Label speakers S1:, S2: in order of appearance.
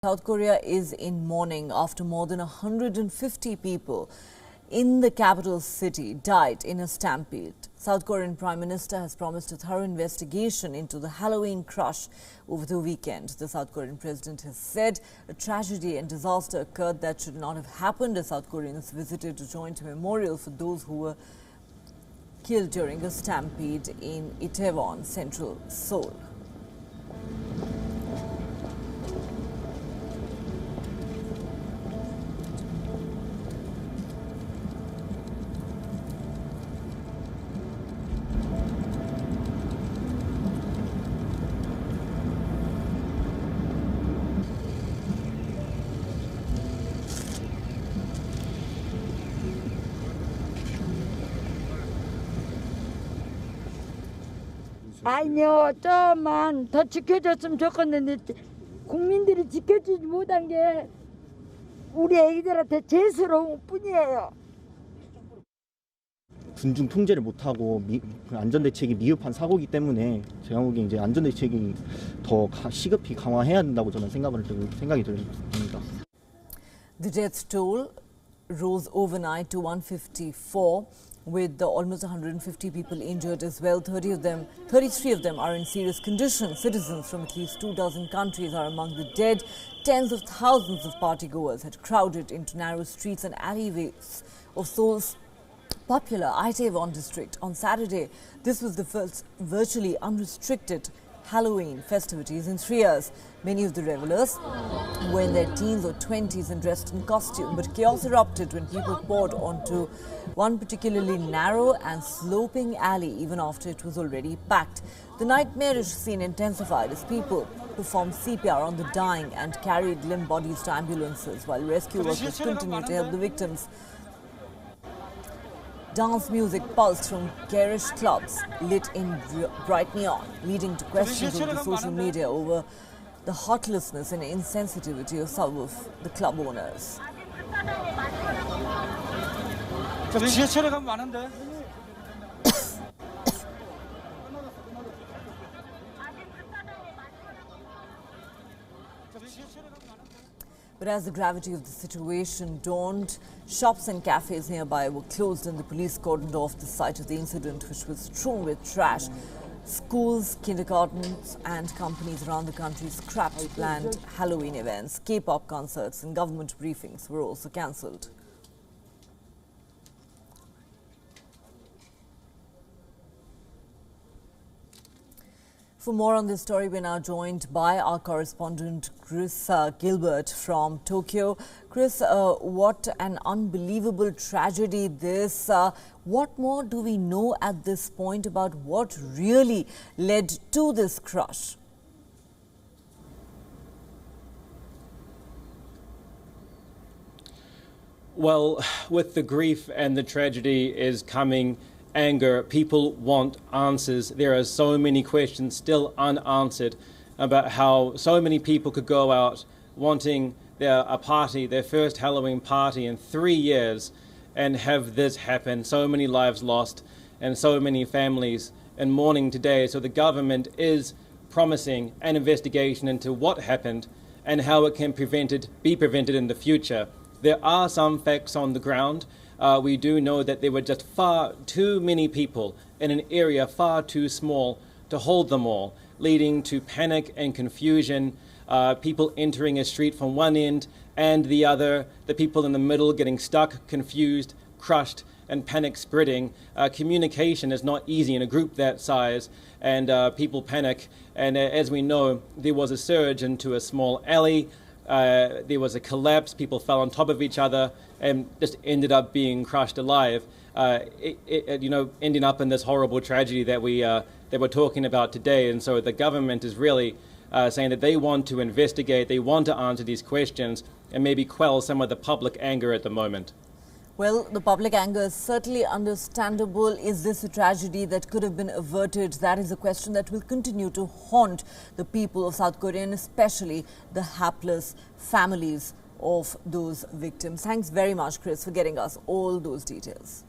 S1: South Korea is in mourning after more than 150 people in the capital city died in a stampede. South Korean Prime Minister has promised a thorough investigation into the Halloween crush over the weekend. The South Korean president has said a tragedy and disaster occurred that should not have happened as South Koreans visited a joint memorial for those who were killed during a stampede in Itaewon, central Seoul.
S2: 아니요, 좀만 더 지켜줬으면 좋겠는데 국민들이 지켜주지 못한 게 우리 애기들한테 죄스러운 뿐이에요.
S3: 군중 통제를 못하고 안전대책이 미흡한 사고이기 때문에 제가 보기엔 이제 안전대책이 더 시급히 강화해야 된다고 저는 생각이 듭니다.
S1: The death toll rose overnight to 154. With almost 150 people injured as well. 33 of them are in serious condition. Citizens from at least 24 countries are among the dead. Tens of thousands of partygoers had crowded into narrow streets and alleyways of Seoul's popular Itaewon district on Saturday. This was the first virtually unrestricted Halloween festivities in 3 years. Many of the revelers were in their teens or 20s and dressed in costume, but chaos erupted when people poured onto one particularly narrow and sloping alley even after it was already packed. The nightmarish scene intensified as people performed CPR on the dying and carried limp bodies to ambulances while rescue workers continued to help the victims. Dance music pulsed from garish clubs lit in bright neon, leading to questions on the social media over the heartlessness and insensitivity of some of the club owners. But as the gravity of the situation dawned, shops and cafes nearby were closed and the police cordoned off the site of the incident, which was strewn with trash. Schools, kindergartens and companies around the country scrapped planned Halloween events. K-pop concerts and government briefings were also cancelled. For more on this story, we're now joined by our correspondent Chris Gilbert from Tokyo. Chris, what an unbelievable tragedy this. What more do we know at this point about what really led to this crush?
S4: Well, with the grief and the tragedy is coming anger. People want answers. There are so many questions still unanswered about how so many people could go out wanting a party, their first Halloween party in 3 years, and have this happen. So many lives lost and so many families in mourning today. So the government is promising an investigation into what happened and how it can be prevented in the future. There are some facts on the ground. We do know that there were just far too many people in an area far too small to hold them all, leading to panic and confusion, people entering a street from one end and the other, the people in the middle getting stuck, confused, crushed, and panic spreading. Communication is not easy in a group that size, and people panic. And as we know, there was a surge into a small alley. There was a collapse, people fell on top of each other and just ended up being crushed alive, ending up in this horrible tragedy that we're talking about today. And so the government is really saying that they want to investigate, they want to answer these questions and maybe quell some of the public anger at the moment.
S1: Well, the public anger is certainly understandable. Is this a tragedy that could have been averted? That is a question that will continue to haunt the people of South Korea, and especially the hapless families of those victims. Thanks very much, Chris, for getting us all those details.